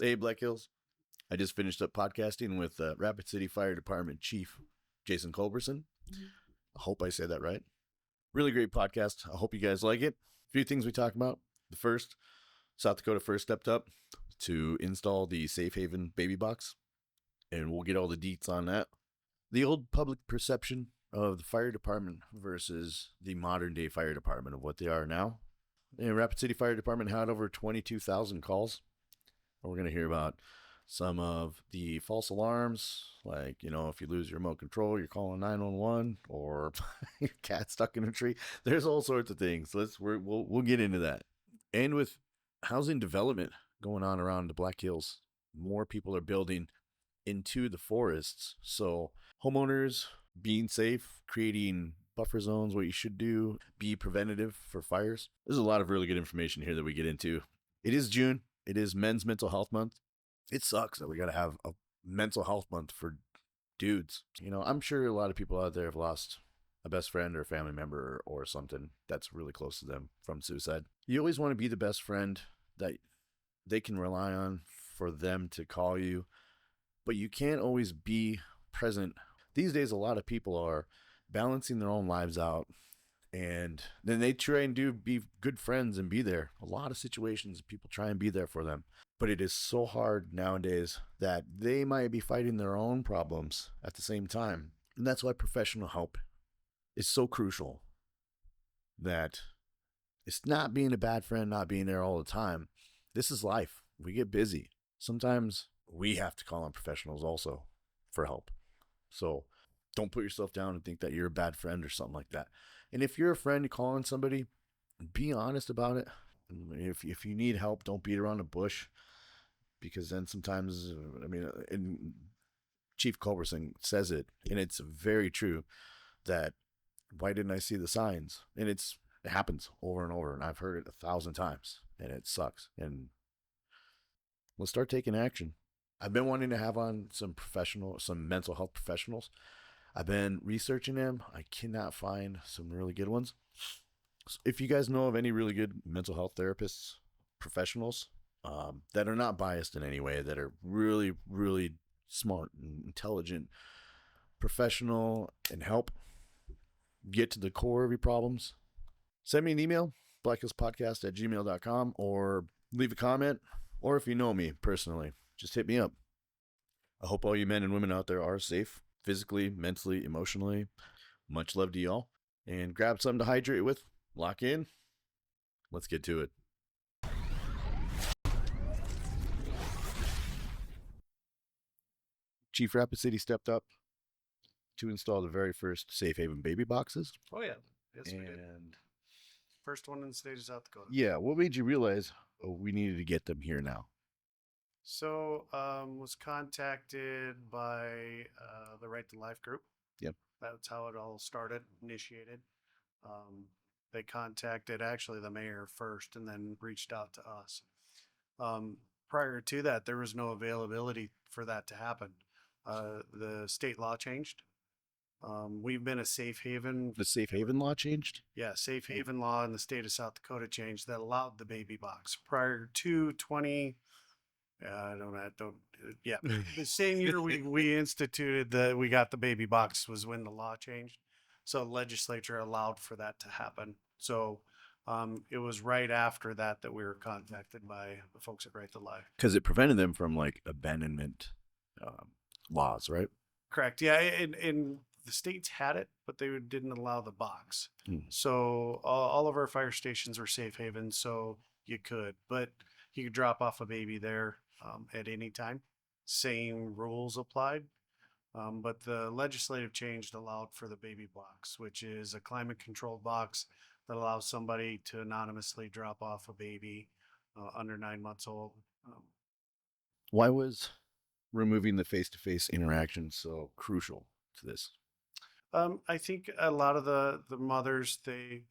Hey, Black Hills. I just finished up podcasting with Rapid City Fire Department Chief Jason Culberson. I hope I said that right. Really great podcast. I hope you guys like it. A few things we talk about. The first, South Dakota first stepped up to install the Safe Haven baby box, and we'll get all the deets on that. The old public perception of the fire department versus the modern day fire department of what they are now. And Rapid City Fire Department had over 22,000 calls. We're going to hear about some of the false alarms, like, if you lose your remote control, you're calling 911, or your cat's stuck in a tree. There's all sorts of things. We'll get into that. And with housing development going on around the Black Hills, more people are building into the forests. So homeowners being safe, creating buffer zones, what you should do, be preventative for fires. There's a lot of really good information here that we get into. It is June. It is Men's Mental Health Month. It sucks that we got to have a mental health month for dudes. I'm sure a lot of people out there have lost a best friend or a family member or something that's really close to them from suicide. You always want to be the best friend that they can rely on for them to call you, but you can't always be present. These days, a lot of people are balancing their own lives out, and then they try and be good friends and be there. A lot of situations, people try and be there for them. But it is so hard nowadays that they might be fighting their own problems at the same time. And that's why professional help is so crucial. That it's not being a bad friend, not being there all the time. This is life. We get busy. Sometimes we have to call on professionals also for help. So don't put yourself down and think that you're a bad friend or something like that. And if you're a friend, you call on somebody, be honest about it. If you need help, don't beat around the bush, because then sometimes, and Chief Culberson says it, and it's very true, that why didn't I see the signs? And it happens over and over, and I've heard it 1,000 times, and it sucks. And let's start taking action. I've been wanting to have on some mental health professionals. I've been researching them. I cannot find some really good ones. So if you guys know of any really good mental health therapists, professionals, that are not biased in any way, that are really, really smart and intelligent, professional, and help get to the core of your problems, send me an email, blackhillspodcast@gmail.com, or leave a comment, or if you know me personally, just hit me up. I hope all you men and women out there are safe, physically, mentally, emotionally. Much love to y'all. And grab something to hydrate with. Lock in. Let's get to it. Chief Rapid City stepped up to install the very first Safe Haven baby boxes. Oh, yeah. Yes, we did. First one in the state of South Dakota. Yeah. What made you realize we needed to get them here now? So, was contacted by the Right to Life group. Yep. That's how it all started, initiated. They contacted actually the mayor first and then reached out to us. Prior to that, there was no availability for that to happen. The state law changed. We've been a safe haven. The Safe Haven law changed? Yeah, safe haven law in the state of South Dakota changed that allowed the baby box. Prior to 20, the same year we instituted we got the baby box was when the law changed. So legislature allowed for that to happen. So it was right after that we were contacted by the folks at Right to Life. Because it prevented them from abandonment laws, right? Correct. Yeah, and the states had it, but they didn't allow the box. So all of our fire stations were safe havens, so you could drop off a baby there at any time. Same rules applied. But the legislative change allowed for the baby box, which is a climate controlled box that allows somebody to anonymously drop off a baby under 9 months old. Why was removing the face-to-face interaction so crucial to this? I think a lot of the mothers,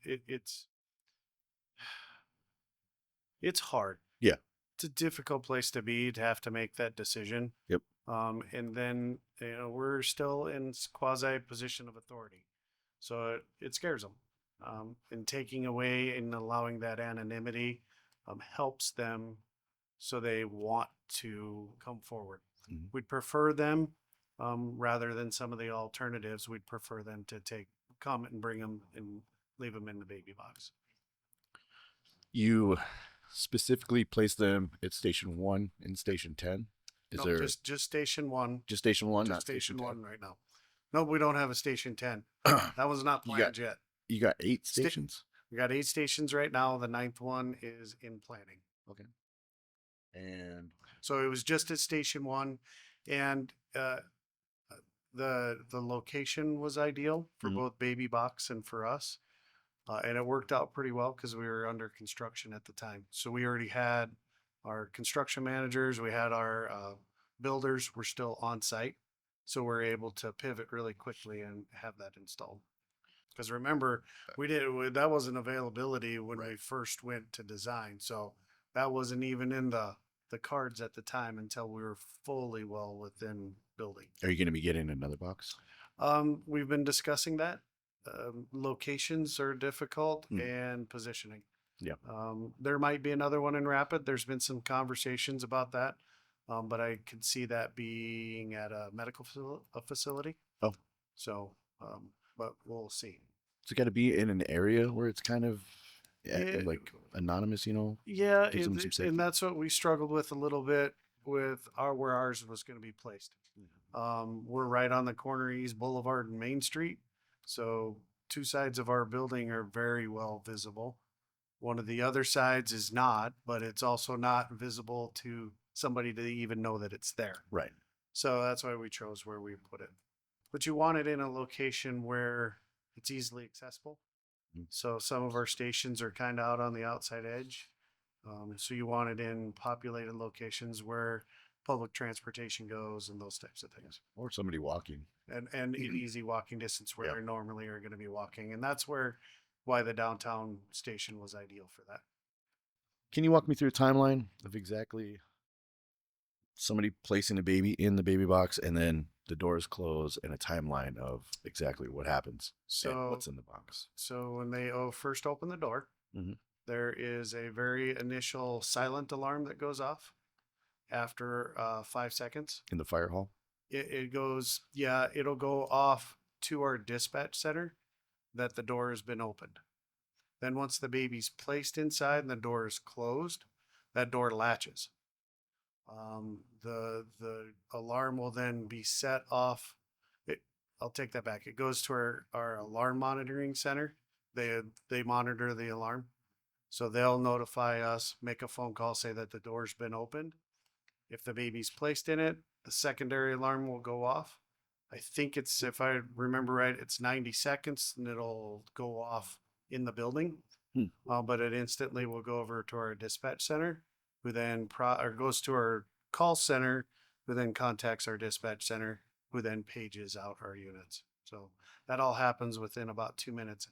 it's hard. Yeah. It's a difficult place to be, to have to make that decision. Yep. And then, we're still in quasi position of authority. So it scares them. And taking away and allowing that anonymity helps them so they want to come forward. Mhm. We'd prefer them, rather than some of the alternatives. We'd prefer them to come and bring them and leave them in the baby box. You specifically place them at Station 1 and Station 10? Is No, there just station one, just Station 1, just not Station station 10? one right now. No, we don't have a station 10. That was not You planned yet. You got 8 stations? We got 8 stations right now. The 9th one is in planning. Okay. And So it was just at station one, and the location was ideal for Mhm. both baby box and for us, and it worked out pretty well because we were under construction at the time. So we already had our construction managers, we had our builders were still on site, so we're able to pivot really quickly and have that installed. Because remember, that wasn't availability when we first went to design, so that wasn't even in the cards at the time until we were fully well within building. are you going to be getting another box? We've been discussing that. Locations are difficult Mm. and positioning. Yeah. There might be another one in Rapid. There's been some conversations about that, but I could see that being at a medical facility. Oh. So, but we'll see. It's got to be in an area where it's kind of Yeah. like anonymous, you know? Yeah, Gives them some safety. and that's what we struggled with a little bit with where ours was going to be placed. We're right on the corner East Boulevard and Main Street, so 2 sides of our building are very well visible. One of the other sides is not, but it's also not visible to somebody to even know that it's there. Right. So that's why we chose where we put it. But you want it in a location where it's easily accessible. Mhm. So some of our stations are kind of out on the outside edge. So you want it in populated locations where public transportation goes and those types of things. Or somebody walking. And an easy walking distance where Yeah. they normally are going to be walking. And that's why the downtown station was ideal for that. Can you walk me through a timeline of exactly somebody placing a baby in the baby box and then the doors close and a timeline of exactly what happens and So what's in the box? So when they first open the door, Mhm. there is a very initial silent alarm that goes off after 5 seconds. In the fire hall? It goes, yeah, it'll go off to our dispatch center that the door has been opened. Then once the baby's placed inside and the door is closed, that door latches. The alarm will then be set off. I'll take that back. It goes to our alarm monitoring center. They monitor the alarm. So they'll notify us, make a phone call, say that the door's been opened. If the baby's placed in it, the secondary alarm will go off. I think it's, if I remember right, it's 90 seconds and it'll go off in the building. But it instantly will go over to our dispatch center, who then or goes to our call center, who then contacts our dispatch center, who then pages out our units. So that all happens within about 2 minutes.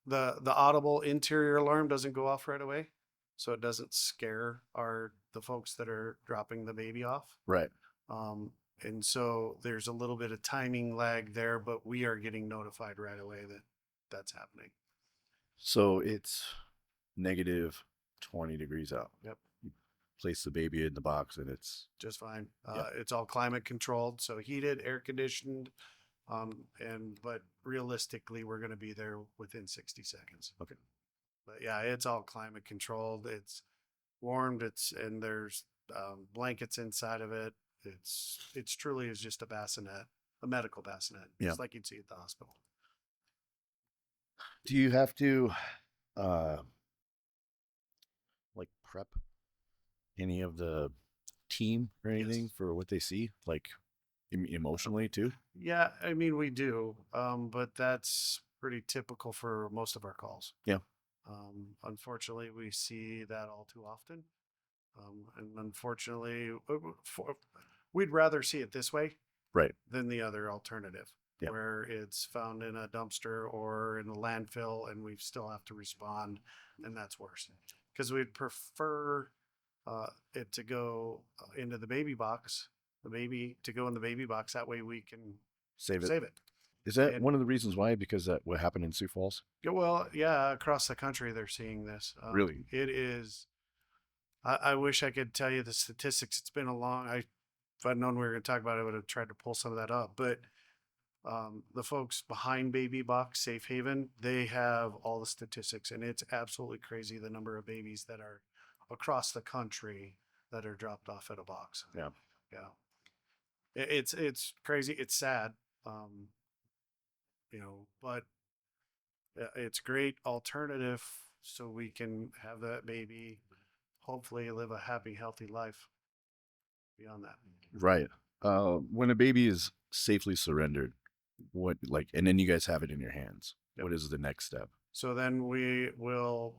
The audible interior alarm doesn't go off right away, so it doesn't scare the folks that are dropping the baby off. Right. And so there's a little bit of timing lag there, but we are getting notified right away that that's happening. So it's negative 20 degrees out. Yep. You place the baby in the box and it's Just fine. Yeah. It's all climate controlled, so heated, air conditioned. But realistically, we're going to be there within 60 seconds. Okay. But yeah, it's all climate controlled. It's warmed. And there's blankets inside of it. It's truly is just a bassinet, a medical bassinet, Yeah. just like you'd see at the hospital. Do you have to like prep any of the team or anything for what they see, like emotionally too? Yeah, I mean we do, but that's pretty typical for most of our calls. Yeah. Unfortunately, we see that all too often, and unfortunately, we'd rather see it this way, Right. than the other alternative, Yeah. where it's found in a dumpster or in a landfill, and we still have to respond, and that's worse. Because we'd prefer it to go into the baby box, to go in the baby box. That way we can Save it. save it. Is that And- one of the reasons why? Because that what happened in Sioux Falls? Yeah, well, yeah, across the country they're seeing this. Really? It is. I wish I could tell you the statistics. It's been a long. If I'd known we were going to talk about it, I would have tried to pull some of that up. But the folks behind Baby Box Safe Haven, they have all the statistics, and it's absolutely crazy the number of babies that are across the country that are dropped off at a box. Yeah. Yeah, it's crazy. It's sad, um, but it's great alternative so we can have that baby, hopefully live a happy, healthy life beyond that. Right. When a baby is safely surrendered, what like, and then you guys have it in your hands. Yep. What is the next step? So then we will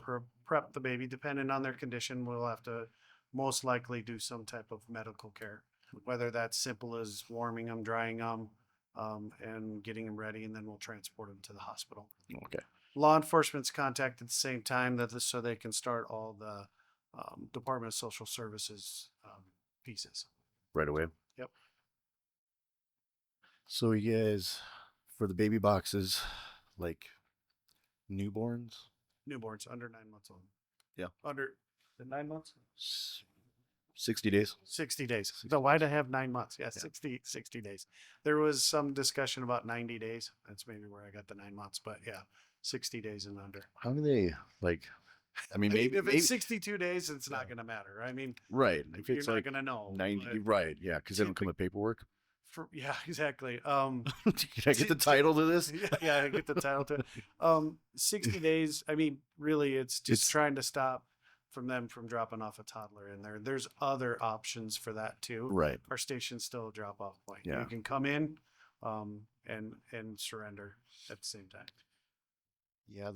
prep the baby, depending on their condition. We'll have to most likely do some type of medical care, whether that's simple as warming them, drying them, and getting them ready, and then we'll transport them to the hospital. Okay. Law enforcement's contacted at the same time so they can start all the Department of Social Services pieces. Right away. Yep. So you guys, for the baby boxes, like newborns, Newborns under 9 months old. Yeah. Under the 9 months? 60 days. 60 days. So why'd I have 9 months? Yeah, 60 days. There was some discussion about 90 days. That's maybe where I got the 9 months, but yeah, 60 days and under. How do they like? I mean, maybe if it's 62 days, it's not going to matter. I mean, right. If you're it's not like going to know. 90, right? Yeah, because they don't come with paperwork. Yeah, exactly. Can I get the title to this? Yeah, I get the title to it. 60 days. I mean, really, it's just trying to stop them from dropping off a toddler in there. There's other options for that too. Right. Our station's still a drop off point. Yeah. You can come in, and surrender at the same time. Yeah,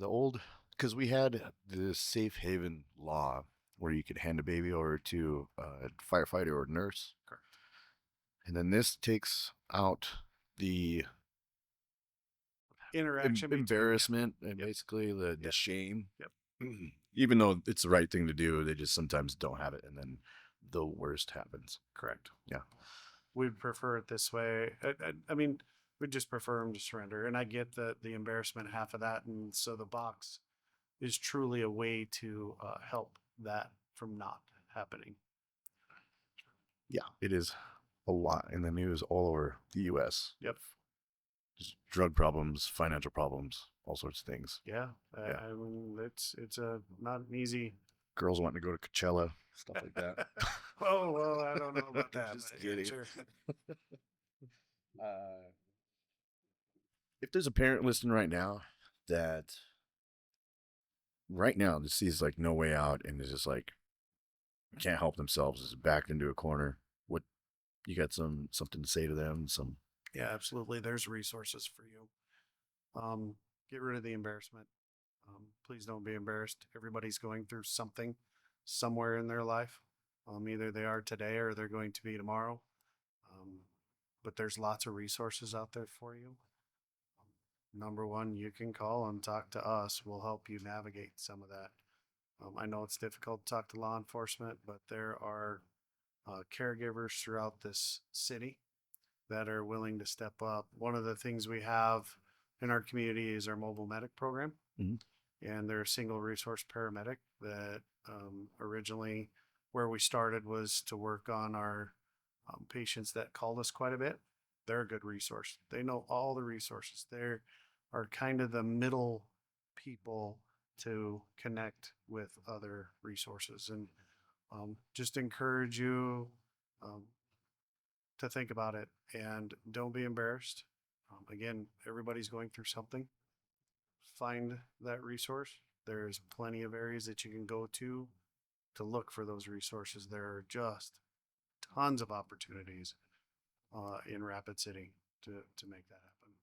because we had the safe haven law where you could hand a baby over to a firefighter or nurse. Correct. And then this takes out the interaction, embarrassment, and basically the shame. Yep. Even though it's the right thing to do, they just sometimes don't have it, and then the worst happens. Correct. Yeah. We'd prefer it this way. I mean, we'd just prefer them to surrender. And I get the embarrassment half of that. And so the box is truly a way to help that from not happening. Yeah, it is a lot in the news all over the U.S. Yep. Just drug problems, financial problems, all sorts of things. Yeah. I mean, it's not an easy. Girls wanting to go to Coachella, stuff like that. Oh, well, I don't know about that. Just kidding. Sure. If there's a parent listening right now that just sees like no way out and is just like can't help themselves, is backed into a corner, what you got something to say to them? Yeah, absolutely. There's resources for you. Get rid of the embarrassment. Please don't be embarrassed. Everybody's going through something somewhere in their life. Either they are today or they're going to be tomorrow. But there's lots of resources out there for you. Number one, you can call and talk to us. We'll help you navigate some of that. I know it's difficult to talk to law enforcement, but there are caregivers throughout this city that are willing to step up. One of the things we have in our community is our mobile medic program. Mm-hmm. And they're a single resource paramedic that originally where we started was to work on our patients that called us quite a bit. They're a good resource. They know all the resources. They are kind of the middle people to connect with other resources, and just encourage you to think about it and don't be embarrassed. Again, everybody's going through something. Find that resource. There's plenty of areas that you can go to look for those resources. There are just tons of opportunities in Rapid City to make that happen,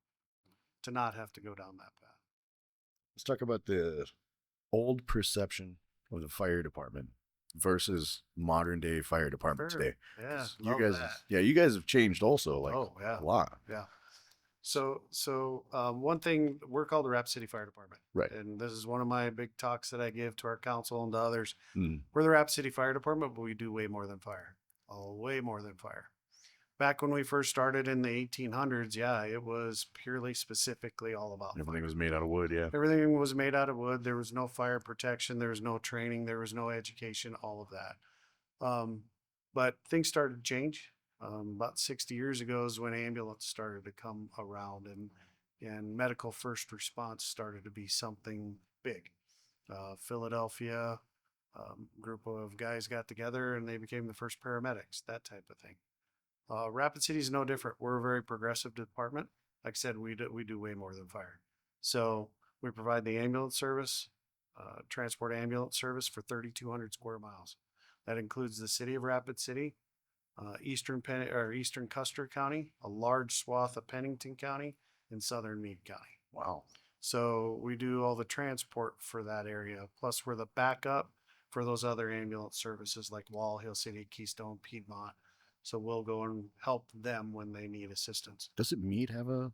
to not have to go down that path. Let's talk about the old perception of the fire department versus modern day fire department today. Yeah, you guys have changed also, like a lot. Yeah. So one thing, we're called the Rapid City Fire Department. Right. And this is one of my big talks that I give to our council and to others. Mm. We're the Rapid City Fire Department, but we do way more than fire. Way more than fire. Back when we first started in the 1800s, it was purely specifically all about everything fire. was made out of wood. Yeah. Everything was made out of wood. There was no fire protection. There was no training. There was no education, all of that. Um, but things started to change. About 60 years ago is when ambulance started to come around, and medical first response started to be something big. Philadelphia, group of guys got together and they became the first paramedics, that type of thing. Rapid City is no different. We're a very progressive department. Like I said, we do way more than fire. So we provide the ambulance service, transport ambulance service for 3,200 square miles. That includes the city of Rapid City, eastern Custer County, a large swath of Pennington County, and southern Meade County. Wow. So we do all the transport for that area. Plus, we're the backup for those other ambulance services like Wall, Hill City, Keystone, Piedmont. So we'll go and help them when they need assistance. Doesn't Meade have a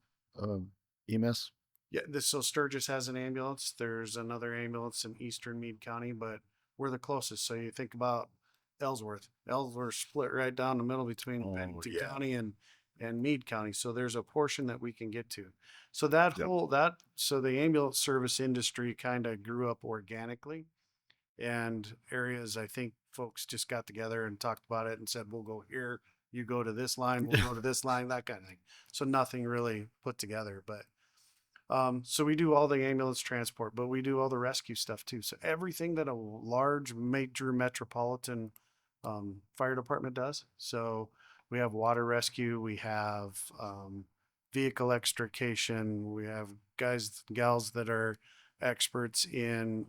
EMS? Yeah, so Sturgis has an ambulance. There's another ambulance in eastern Meade County, but we're the closest. So you think about Ellsworth. Ellsworth split right down the middle between Pennington yeah. County and Meade County. So there's a portion that we can get to. So that Yep. so the ambulance service industry kind of grew up organically, and areas I think folks just got together and talked about it and said, we'll go here, you go to this line, we'll go to this line, that kind of thing. So nothing really put together, but so we do all the ambulance transport, but we do all the rescue stuff too. So everything that a large major metropolitan fire department does. So we have water rescue, we have vehicle extrication, we have guys, gals that are experts in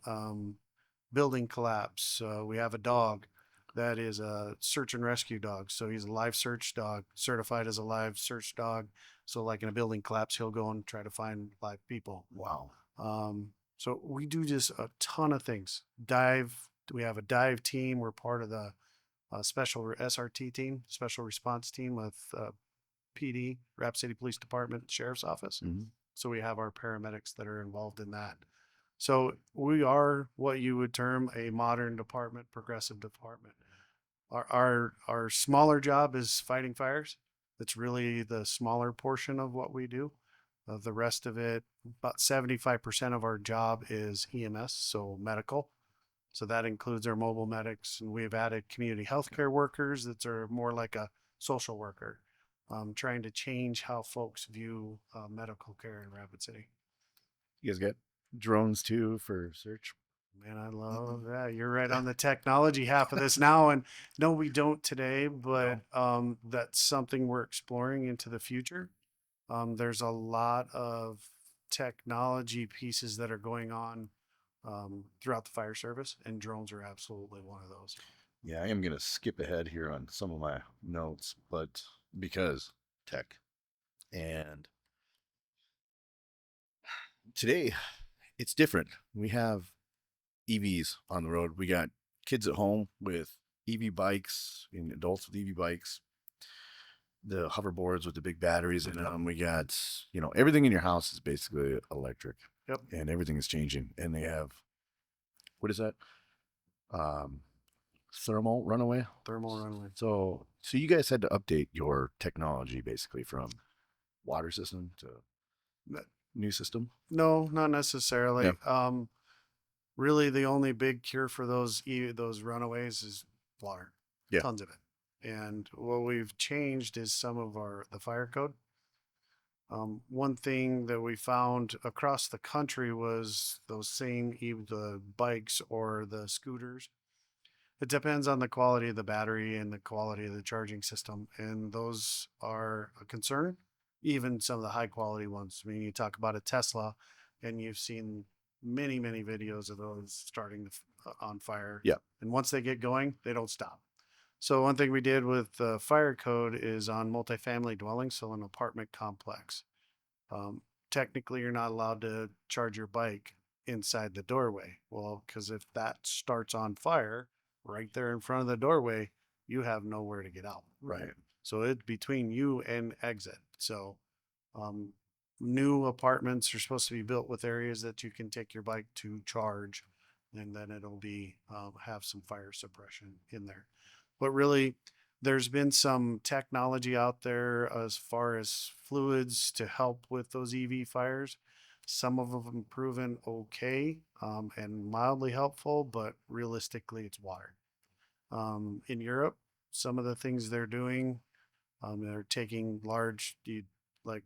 building collapse. We have a dog that is a search and rescue dog. So he's a live search dog, certified as a live search dog. So like in a building collapse, he'll go and try to find live people. Wow. So we do just a ton of things. Dive. We have a dive team. We're part of the special SRT team, special response team with PD, Rapid City Police Department, Sheriff's Office. Mm-hmm. So we have our paramedics that are involved in that. So we are what you would term a modern department, progressive department. Our smaller job is fighting fires. That's really the smaller portion of what we do. The rest of it, about 75% of our job is EMS, so medical. So that includes our mobile medics, and we've added community healthcare workers that are more like a social worker, trying to change how folks view medical care in Rapid City. You guys got drones too for search? Man, I love that. You're right on the technology half of this now. And no, we don't today, but that's something we're exploring into the future. There's a lot of technology pieces that are going on throughout the fire service, and drones are absolutely one of those. Yeah, I am going to skip ahead here on some of my notes, but because tech. And today, it's different. We have EVs on the road. We got kids at home with EV bikes and adults with EV bikes. The hoverboards with the big batteries in them. We got, everything in your house is basically electric. Yep. And everything is changing. And they have, what is that? Thermal runaway. So you guys had to update your technology basically from water system to new system. No, not necessarily. Yeah. Really, the only big cure for those runaways is water. Yeah. Tons of it. And what we've changed is some of the fire code. One thing that we found across the country was those same, either the bikes or the scooters. It depends on the quality of the battery and the quality of the charging system. And those are a concern, even some of the high quality ones. I mean, you talk about a Tesla and you've seen many, many videos of those starting on fire. Yeah. And once they get going, they don't stop. So one thing we did with the fire code is on multifamily dwellings, so an apartment complex. Technically, you're not allowed to charge your bike inside the doorway. Well, because if that starts on fire right there in front of the doorway, you have nowhere to get out. Right. So it's between you and exit. So new apartments are supposed to be built with areas that you can take your bike to charge, and then it'll be have some fire suppression in there. But really, there's been some technology out there as far as fluids to help with those EV fires. Some of them proven okay and mildly helpful, but realistically, it's water. In Europe, some of the things they're doing, they're taking large, like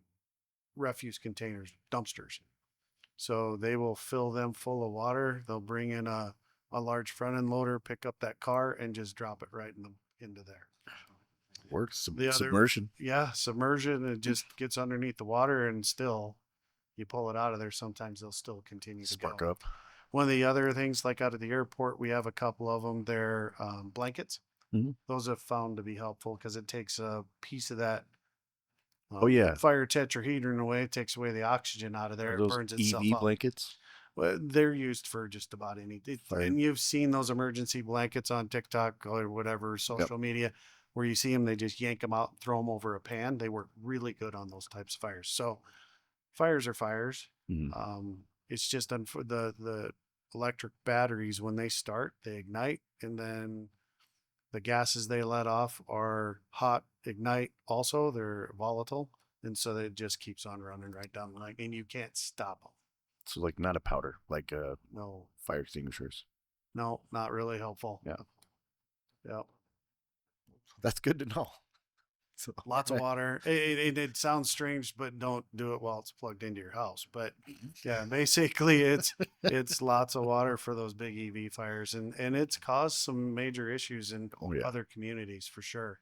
refuse containers, dumpsters. So they will fill them full of water. They'll bring in a large front end loader, pick up that car, and just drop it right into there. Works. The other, Submersion. yeah, submersion. It just gets underneath the water, and still, you pull it out of there. Sometimes they'll still continue to Spark go. up. One of the other things, like out of the airport, we have a couple of them. They're blankets. Mm-hmm. Those have found to be helpful because it takes a piece of that Oh yeah, fire tetrahedron away. It takes away the oxygen out of there. are It those burns itself EV up. blankets? Well, they're used for just about anything. And you've seen those emergency blankets on TikTok or whatever social media where you see them, they just yank them out and throw them over a pan. They work really good on those types of fires. So fires are fires. Mm-hmm. It's just the electric batteries, when they start, they ignite, and then the gases they let off are hot, ignite also. They're volatile. And so it just keeps on running right down the line, and you can't stop them. So like not a powder, like No, fire extinguishers. no, not really helpful. Yeah. Yep. That's good to know. So, Lots of water. It sounds strange, but don't do it while it's plugged into your house. But yeah, basically it's lots of water for those big EV fires, and it's caused some major issues in other communities for sure.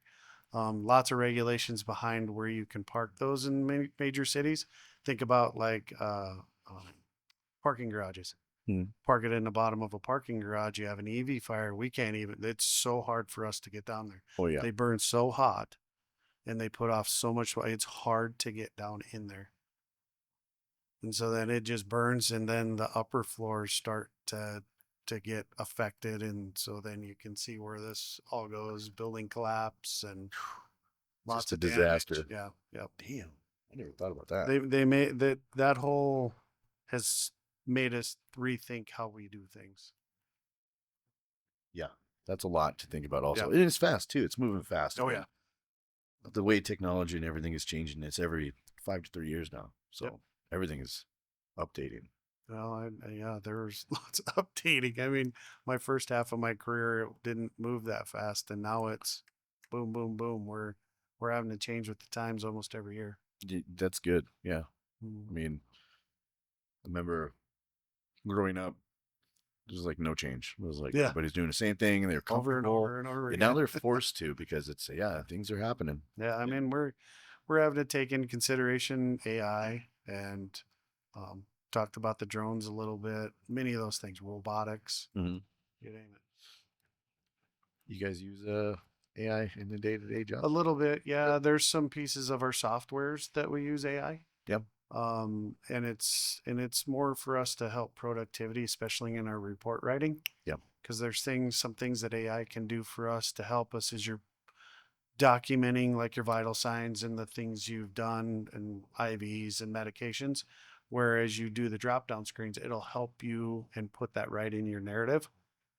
Lots of regulations behind where you can park those in major cities. Think about like parking garages. Park it in the bottom of a parking garage. You have an EV fire. We can't even. It's so hard for us to get down there. Oh yeah. They burn so hot, and they put off so much. It's hard to get down in there. And so then it just burns, and then the upper floors start to get affected, and so then you can see where this all goes: building collapse and lots of disaster. Damage. Yeah, yep. Damn, I never thought about that. They made that whole has made us rethink how we do things. Yeah, that's a lot to think about. Also, Yeah. and it's fast too. It's moving fast. Oh yeah. The way technology and everything is changing, it's every 5 to 3 years now. So everything is updating. Well, yeah, there's lots of updating. I mean, my first half of my career, it didn't move that fast, and now it's boom, boom, boom. We're having to change with the times almost every year. That's good. Yeah. I mean, I remember growing up, there's like no change. It was like everybody's doing the same thing, and they're comfortable. Over and over again. And now they're forced to because it's things are happening. Yeah, I mean we're having to take into consideration AI and talked about the drones a little bit. Many of those things, robotics. Mm-hmm. You name it. You guys use AI in the day-to-day job? A little bit, yeah. There's some pieces of our softwares that we use AI. Yep. And it's more for us to help productivity, especially in our report writing. Yep. Because there's some things that AI can do for us to help us as you're documenting like your vital signs and the things you've done and IVs and medications. Whereas you do the drop down screens, it'll help you and put that right in your narrative,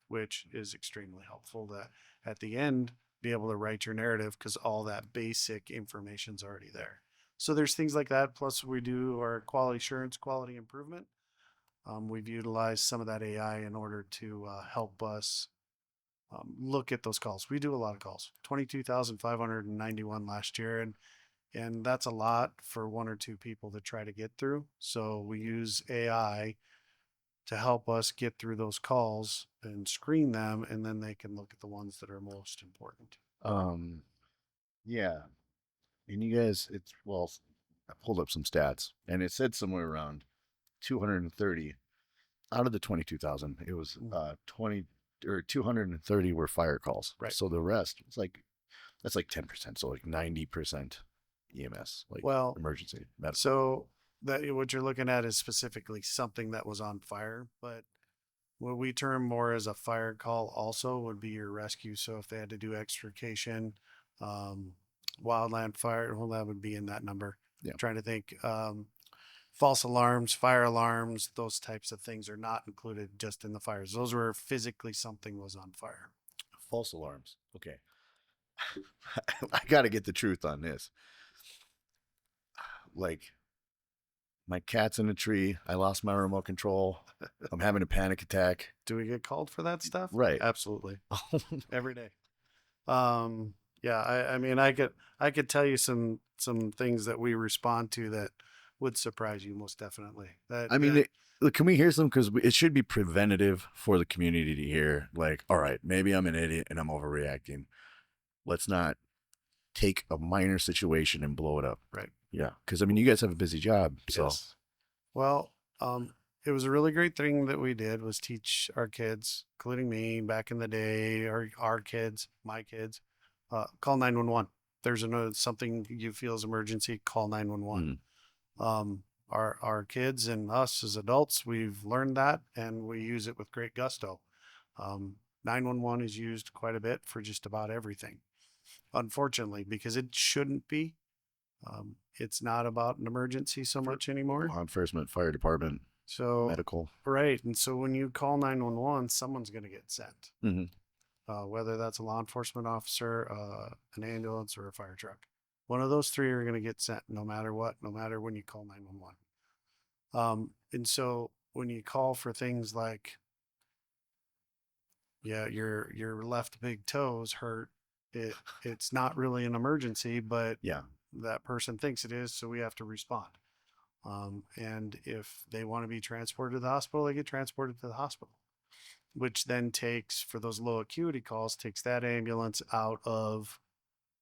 which is extremely helpful to at the end be able to write your narrative because all that basic information's already there. So there's things like that. Plus we do our quality assurance, quality improvement. We've utilized some of that AI in order to help us look at those calls. We do a lot of calls, 22,591 last year. And that's a lot for one or two people to try to get through. So we use AI to help us get through those calls and screen them, and then they can look at the ones that are most important. Yeah. And you guys, I pulled up some stats, and it said somewhere around 230 out of the 22,000. It was 230 were fire calls. Right. So the rest, that's like 10%. So like 90% EMS, emergency medical. So that what you're looking at is specifically something that was on fire, but what we term more as a fire call also would be your rescue. So if they had to do extrication, wildland fire, well, that would be in that number. Yeah. I'm trying to think, false alarms, fire alarms, those types of things are not included just in the fires. Those were physically something was on fire. False alarms. Okay. I got to get the truth on this. Like, My cat's in a tree. I lost my remote control. I'm having a panic attack. Do we get called for that stuff? Right. Absolutely. Every day. Yeah, I mean, I could tell you some things that we respond to that would surprise you most definitely. I mean, look, can we hear some? Because it should be preventative for the community to hear, like, all right, maybe I'm an idiot and I'm overreacting. Let's not take a minor situation and blow it up. Right. Yeah. Because, I mean, you guys have a busy job. So, Yes. Well, it was a really great thing that we did was teach our kids, including me back in the day, our kids, my kids, call 911. There's something you feel is emergency, call 911. Our kids and us as adults, we've learned that and we use it with great gusto. 911 is used quite a bit for just about everything, unfortunately, because it shouldn't be. It's not about an emergency so much anymore. law enforcement, fire department, So, medical. right. And so when you call 911, someone's going to get sent, whether that's a law enforcement officer, an ambulance, or a fire truck. One of those three are going to get sent no matter what, no matter when you call 911. And so when you call for things like, yeah, your left big toes hurt, it's not really an emergency, but Yeah. that person thinks it is, so we have to respond. And if they want to be transported to the hospital, they get transported to the hospital, which then takes, for those low acuity calls, takes that ambulance out of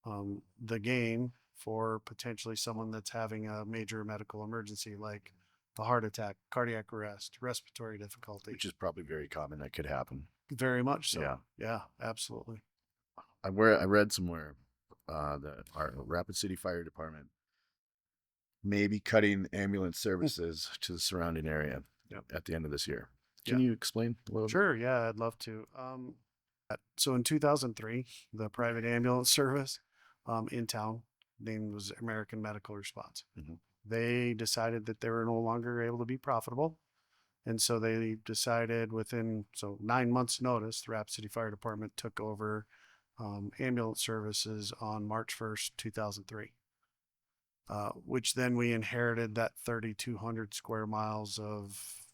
the game for potentially someone that's having a major medical emergency like a heart attack, cardiac arrest, respiratory difficulty. Which is probably very common. That could happen. Very much so. Yeah. Yeah, absolutely. I read somewhere that our Rapid City Fire Department may be cutting ambulance services to the surrounding area at the end of this year. Can you explain a little bit? Sure. Yeah, I'd love to. So in 2003, the private ambulance service in town, named was American Medical Response. They decided that they were no longer able to be profitable. And so they decided within 9 months notice, the Rapid City Fire Department took over ambulance services on March 1st, 2003. Which then we inherited that 3,200 square miles of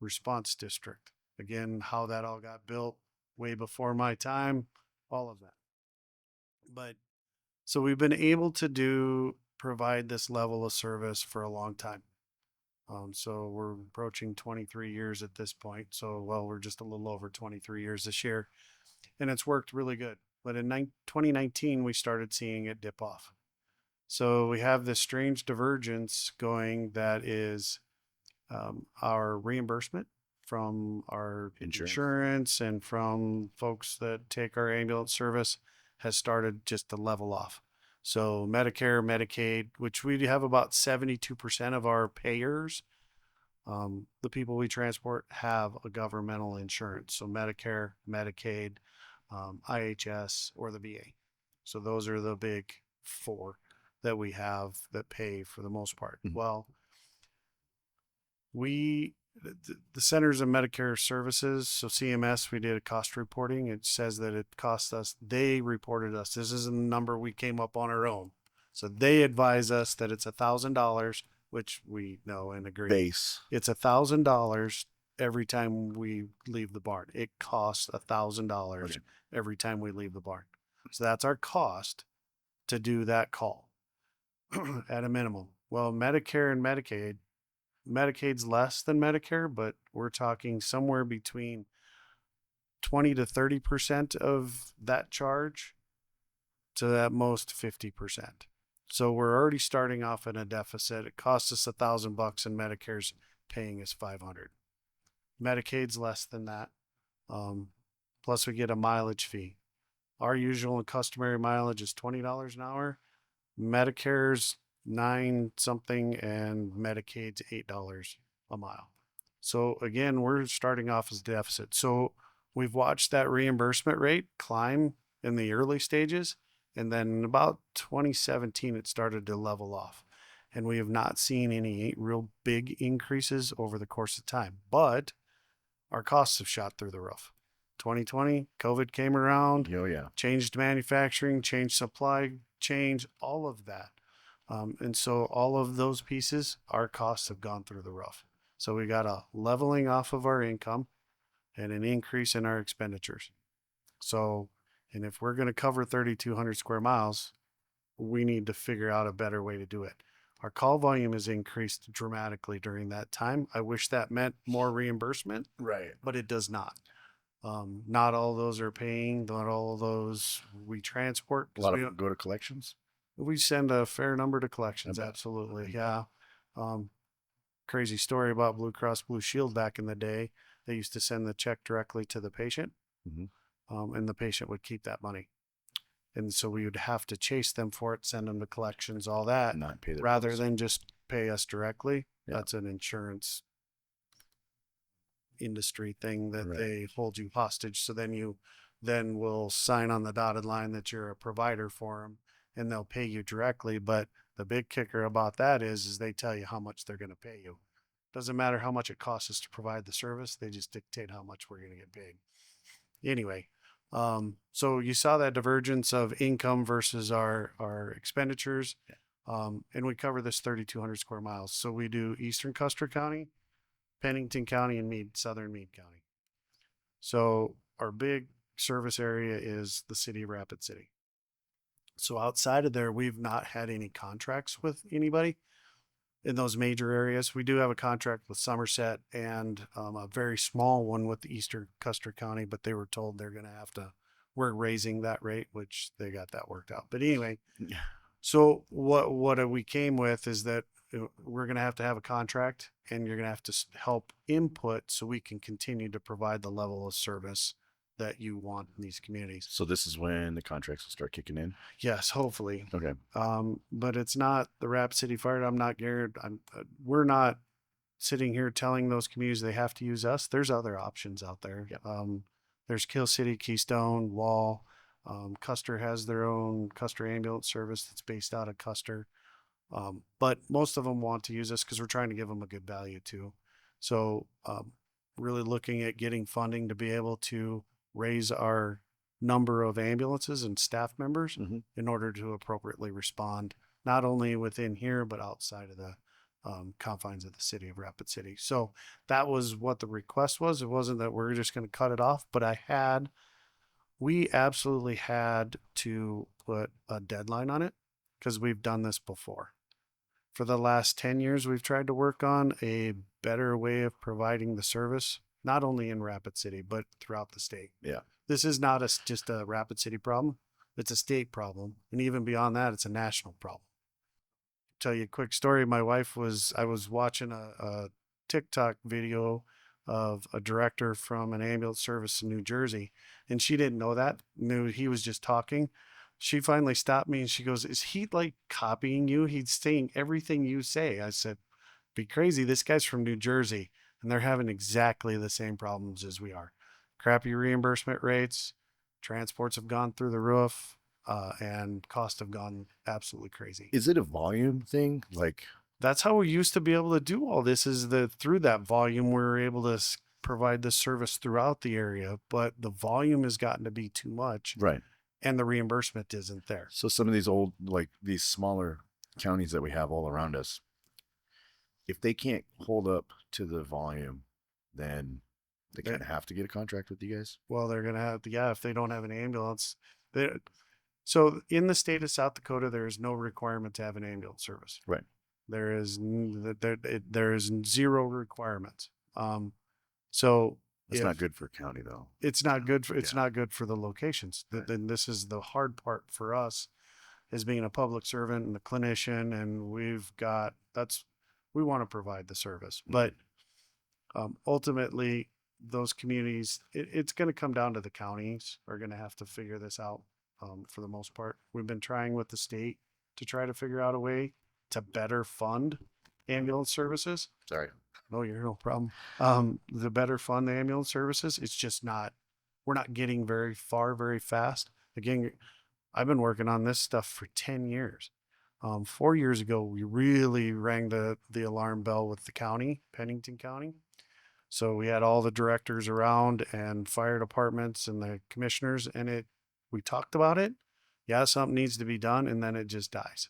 response district. Again, how that all got built way before my time, all of that. But so we've been able to provide this level of service for a long time. So we're approaching 23 years at this point. So, well, we're just a little over 23 years this year, and it's worked really good. But in 2019, we started seeing it dip off. So we have this strange divergence going that is our reimbursement from our insurance and from folks that take our ambulance service has started just to level off. So Medicare, Medicaid, which we have about 72% of our payers, the people we transport have a governmental insurance. So Medicare, Medicaid, IHS, or the VA. So those are the big four that we have that pay for the most part. Well, the Centers of Medicare Services, so CMS, we did a cost reporting. It says that it cost us, they reported us, this isn't a number we came up on our own. So they advise us that it's $1,000, which we know and agree. Base. It's $1,000 every time we leave the barn. It costs $1,000 every time we leave the barn. So that's our cost to do that call at a minimum. Well, Medicare and Medicaid, Medicaid's less than Medicare, but we're talking somewhere between 20 to 30% of that charge to at most 50%. So we're already starting off in a deficit. It costs us $1,000 and Medicare's paying us $500. Medicaid's less than that. Plus we get a mileage fee. Our usual and customary mileage is $20 an hour. Medicare's 9 something and Medicaid's $8 a mile. So again, we're starting off as deficit. So we've watched that reimbursement rate climb in the early stages, and then in about 2017 it started to level off, and we have not seen any real big increases over the course of time, but our costs have shot through the roof. 2020, COVID came around, changed manufacturing, changed supply chains, all of that. And so all of those pieces, our costs have gone through the roof. So we got a leveling off of our income and an increase in our expenditures. So, and if we're going to cover 3,200 square miles, we need to figure out a better way to do it. Our call volume has increased dramatically during that time. I wish that meant more reimbursement, Right. but it does not. Not all those are paying. Not all of those we transport. A lot of them go to collections. We send a fair number to collections. I bet. Absolutely. Yeah. Crazy story about Blue Cross Blue Shield back in the day. They used to send the check directly to the patient, and the patient would keep that money. And so we would have to chase them for it, send them to collections, all that, Not pay their rather bills. than just pay us directly. Yeah. That's an insurance industry thing that Right. they hold you hostage. So then you then will sign on the dotted line that you're a provider for them, and they'll pay you directly. But the big kicker about that is they tell you how much they're going to pay you. Doesn't matter how much it costs us to provide the service. They just dictate how much we're going to get paid. Anyway, so you saw that divergence of income versus our expenditures. And we cover this 3,200 square miles. So we do Eastern Custer County, Pennington County, and Southern Meade County. So our big service area is the city of Rapid City. So outside of there, we've not had any contracts with anybody in those major areas. We do have a contract with Somerset and a very small one with the Eastern Custer County, but they were told they're going to have to, we're raising that rate, which they got that worked out. But anyway, so what we came with is that we're going to have a contract, and you're going to have to help input so we can continue to provide the level of service that you want in these communities. So this is when the contracts will start kicking in. Yes, hopefully. Okay. But it's not the Rapid City Fire. I'm not geared. We're not sitting here telling those communities they have to use us. There's other options out there. Yep. There's Kill City, Keystone, Wall. Custer has their own Custer ambulance service that's based out of Custer. But most of them want to use us because we're trying to give them a good value too. So really looking at getting funding to be able to raise our number of ambulances and staff members in order to appropriately respond, not only within here, but outside of the confines of the city of Rapid City. So that was what the request was. It wasn't that we're just going to cut it off, but we absolutely had to put a deadline on it because we've done this before. For the last 10 years, we've tried to work on a better way of providing the service, not only in Rapid City, but throughout the state. Yeah. This is not just a Rapid City problem. It's a state problem. And even beyond that, it's a national problem. Tell you a quick story. I was watching a TikTok video of a director from an ambulance service in New Jersey, and she didn't know that, knew he was just talking. She finally stopped me and she goes, "Is he like copying you? He's saying everything you say." I said, "Be crazy. This guy's from New Jersey and they're having exactly the same problems as we are. Crappy reimbursement rates, transports have gone through the roof, and costs have gone absolutely crazy." Is it a volume thing? Like, that's how we used to be able to do all this, is that through that volume, we were able to provide this service throughout the area, but the volume has gotten to be too much. right. And the reimbursement isn't there. So some of these old, like these smaller counties that we have all around us, if they can't hold up to the volume, then they kind of have to get a contract with you guys. Well, they're going to have to, yeah, if they don't have an ambulance. So in the state of South Dakota, there is no requirement to have an ambulance service. Right. There is zero requirements. So it's not good for a county though. It's not good for, not good for the locations. Right. Then this is the hard part for us, as being a public servant and a clinician, and we want to provide the service, but ultimately those communities, it's going to come down to the counties are going to have to figure this out. For the most part, we've been trying with the state to try to figure out a way to better fund ambulance services. Sorry. No, you're no problem. The better fund the ambulance services, it's just we're not getting very far very fast. Again, I've been working on this stuff for 10 years. 4 years ago, we really rang the alarm bell with the county, Pennington County. So we had all the directors around and fire departments and the commissioners, and we talked about it. Yeah, something needs to be done, and then it just dies.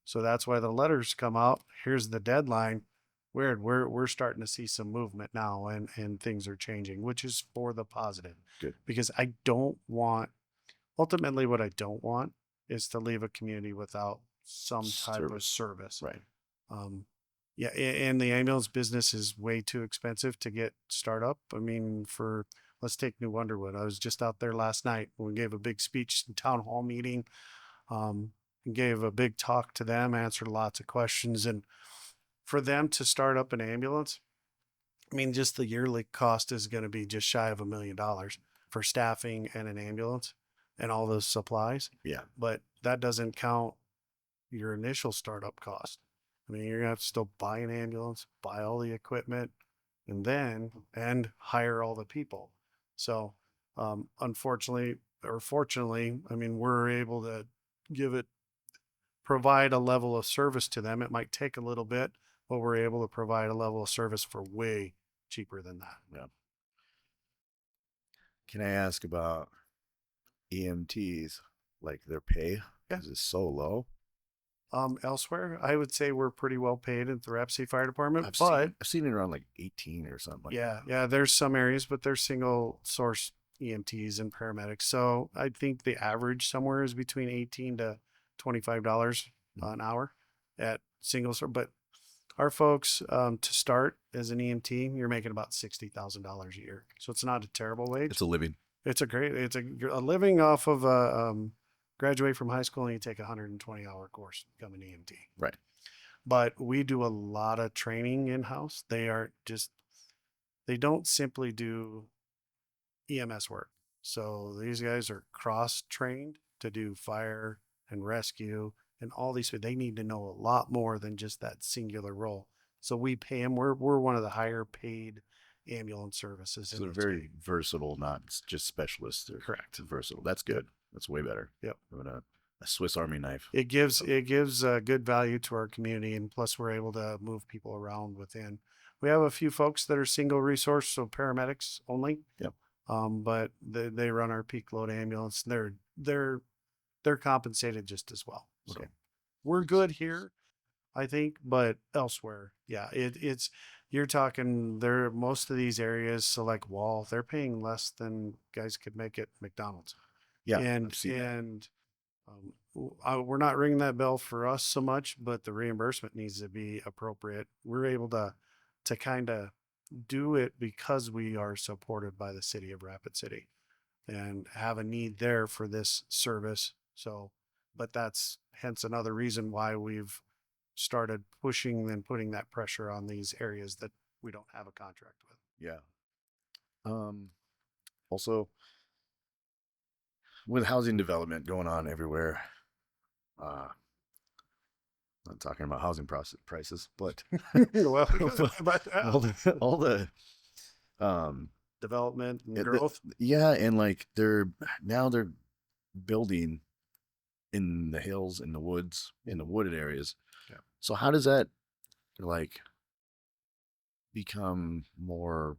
So that's why the letters come out. Here's the deadline. Weird. We're starting to see some movement now, and things are changing, which is for the positive. Good. Because I don't want, ultimately, what I don't want is to leave a community without some type of service. Right. Um, yeah, and the ambulance business is way too expensive to get start up. I mean, let's take New Underwood. I was just out there last night. We gave a big speech in town hall meeting. Um, Gave a big talk to them, answered lots of questions, and for them to start up an ambulance, I mean, just the yearly cost is going to be just shy of $1 million for staffing and an ambulance and all those supplies. Yeah. But that doesn't count your initial startup cost. I mean, you're gonna have to still buy an ambulance, buy all the equipment, and hire all the people. So, unfortunately or fortunately, I mean, we're able to give it, provide a level of service to them. It might take a little bit, but we're able to provide a level of service for way cheaper than that. Yeah. Can I ask about EMTs, like their pay? Yeah. Is it so low? Elsewhere, I would say we're pretty well paid at the Rapid City Fire Department, I've seen it around like 18 or something like yeah, that. yeah, there's some areas, but there's single source EMTs and paramedics. So I think the average somewhere is between 18 to $25 an hour at single source. But our folks, to start as an EMT, you're making about $60,000 a year. So it's not a terrible wage. It's a living. It's a living off of graduate from high school and you take a 120-hour course to become an EMT. Right. But we do a lot of training in house. They don't simply do EMS work. So these guys are cross trained to do fire and rescue and all these. They need to know a lot more than just that singular role. So we pay them. We're one of the higher paid ambulance services. So they're very versatile, not just specialists. They're correct. Versatile. That's good. That's way better. Yep. Than a Swiss Army knife. It gives good value to our community, and plus we're able to move people around within. We have a few folks that are single resource, so paramedics only. Yep. But they run our peak load ambulance. They're compensated just as well. So Okay. we're good here, I think, but elsewhere, yeah, it's you're talking there. Most of these areas, so like Wall, they're paying less than guys could make at McDonald's. Yeah. We're not ringing that bell for us so much, but the reimbursement needs to be appropriate. We're able to kind of do it because we are supported by the city of Rapid City and have a need there for this service. So, but that's hence another reason why we've started pushing and putting that pressure on these areas that we don't have a contract with. Yeah. Also, with housing development going on everywhere, not talking about housing prices, but well, all the development and growth. And like they're building in the hills, in the woods, in the wooded areas. Yeah. So how does that like become more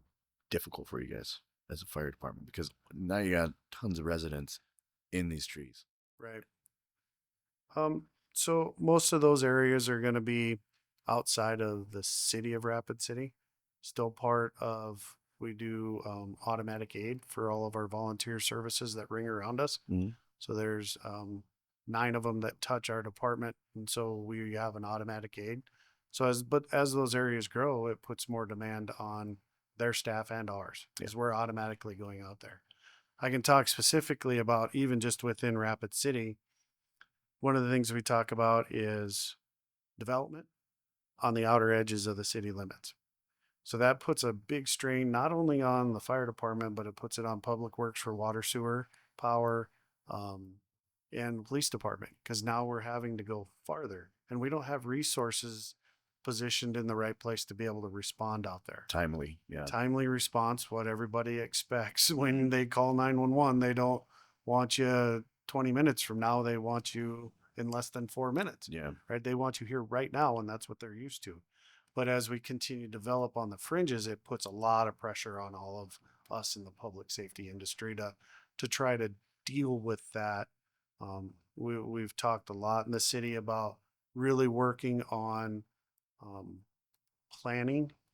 difficult for you guys as a fire department? Because now you got tons of residents in these trees. Right. So most of those areas are going to be outside of the city of Rapid City. Still part of, we do automatic aid for all of our volunteer services that ring around us. Mm-hmm. So there's 9 of them that touch our department, and so we have an automatic aid. So as those areas grow, it puts more demand on their staff and ours, because we're automatically going out there. I can talk specifically about even just within Rapid City. One of the things we talk about is development on the outer edges of the city limits. So that puts a big strain not only on the fire department, but it puts it on public works for water, sewer, power, and police department, because now we're having to go farther and we don't have resources positioned in the right place to be able to respond out there. Timely Response, what everybody expects when they call 911. They don't want you 20 minutes from now. They want you in less than 4 minutes. Yeah. Right. They want you here right now, and that's what they're used to. But as we continue to develop on the fringes, it puts a lot of pressure on all of us in the public safety industry to try to deal with that. We've talked a lot in the city about really working on um,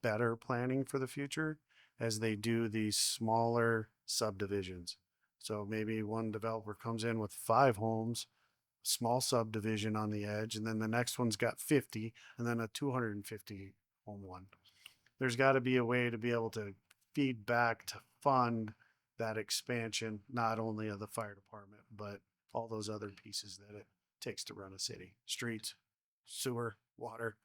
better planning for the future as they do these smaller subdivisions. So maybe one developer comes in with 5 homes, small subdivision on the edge, and then the next one's got 50, and then a 250 home one. There's got to be a way to be able to feed back to fund that expansion, not only of the fire department, but all those other pieces that it takes to run a city: streets, sewer, water,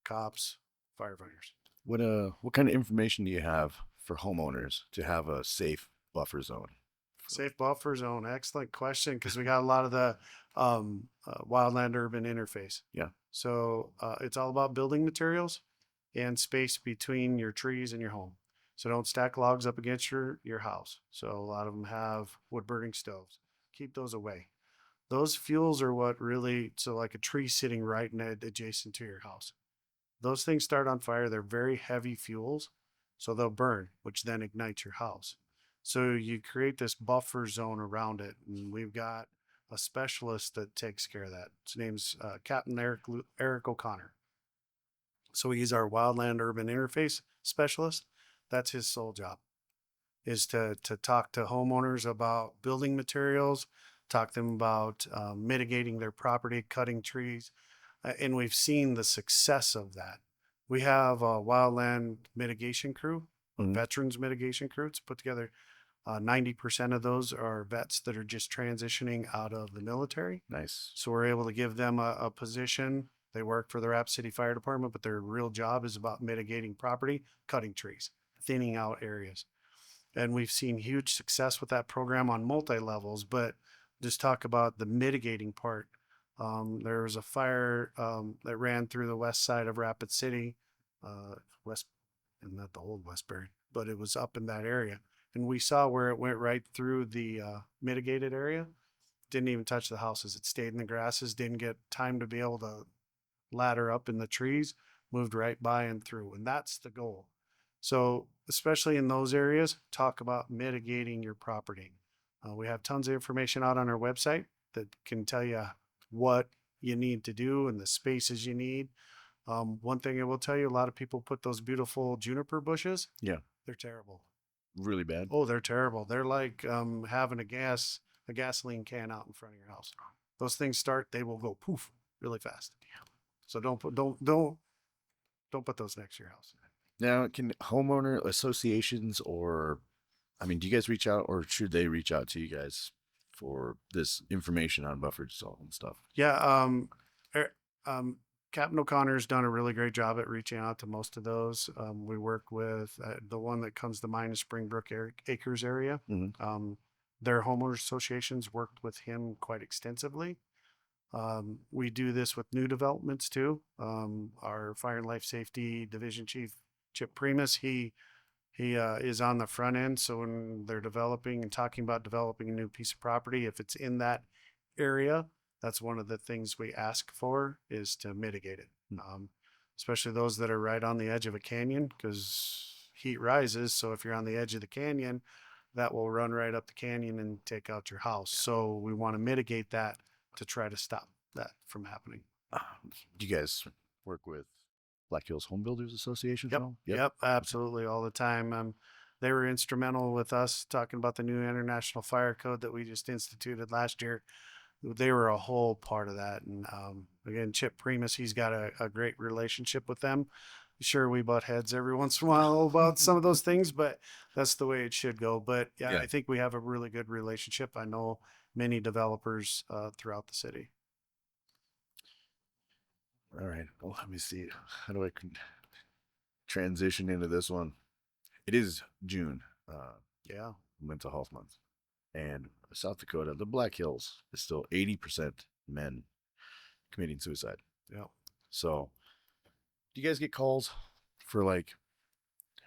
cops, firefighters. What kind of information do you have for homeowners to have a safe buffer zone? Safe buffer zone. Excellent question, because we got a lot of the wildland urban interface. Yeah. So it's all about building materials and space between your trees and your home. So don't stack logs up against your house. So a lot of them have wood burning stoves. Keep those away. Those fuels are what really, so like a tree sitting right adjacent to your house. Those things start on fire. They're very heavy fuels, so they'll burn, which then ignites your house. So you create this buffer zone around it, and we've got a specialist that takes care of that. His name's Captain Eric O'Connor. So he's our wildland urban interface specialist. That's his sole job, is to talk to homeowners about building materials, talk to them about mitigating their property, cutting trees, and we've seen the success of that. We have a wildland mitigation crew, a veterans mitigation crew. It's put together. 90% of those are vets that are just transitioning out of the military. Nice. So we're able to give them a position. They work for the Rapid City Fire Department, but their real job is about mitigating property, cutting trees, thinning out areas. And we've seen huge success with that program on multi-levels, but just talk about the mitigating part. There was a fire that ran through the west side of Rapid City, west, and not the old Westbury, but it was up in that area. And we saw where it went right through the mitigated area. Didn't even touch the houses. It stayed in the grasses, didn't get time to be able to ladder up in the trees, moved right by and through. And that's the goal. So, especially in those areas, talk about mitigating your property. We have tons of information out on our website that can tell you what you need to do and the spaces you need. One thing I will tell you, a lot of people put those beautiful juniper bushes. Yeah. They're terrible. Really bad. Oh, they're terrible. They're like having a gasoline can out in front of your house. Those things start, they will go poof really fast. So don't put those next to your house. Now, can homeowner associations do you guys reach out, or should they reach out to you guys for this information on buffer zone and stuff? Yeah. Captain O'Connor's done a really great job at reaching out to most of those. We work with the one that comes to mind is Springbrook Acres area. Mm-hmm. Their homeowners associations worked with him quite extensively. We do this with new developments too. Our Fire and Life Safety Division Chief Chip Primus, he is on the front end. So when they're developing and talking about developing a new piece of property, if it's in that area, that's one of the things we ask for, is to mitigate it. Especially those that are right on the edge of a canyon, because heat rises. So if you're on the edge of the canyon, that will run right up the canyon and take out your house. So we want to mitigate that to try to stop that from happening. Do you guys work with Black Hills Home Builders Association? Yep, absolutely, all the time. They were instrumental with us talking about the new International Fire Code that we just instituted last year. They were a whole part of that. And again, Chip Primus, he's got a great relationship with them. Sure, we butt heads every once in a while about some of those things, but that's the way it should go. But yeah, I think we have a really good relationship. I know many developers throughout the city. All right. Well, let me see. How do I transition into this one? It is June. Mental Health Month. And South Dakota, the Black Hills, is still 80% men committing suicide. Yeah. So, do you guys get calls for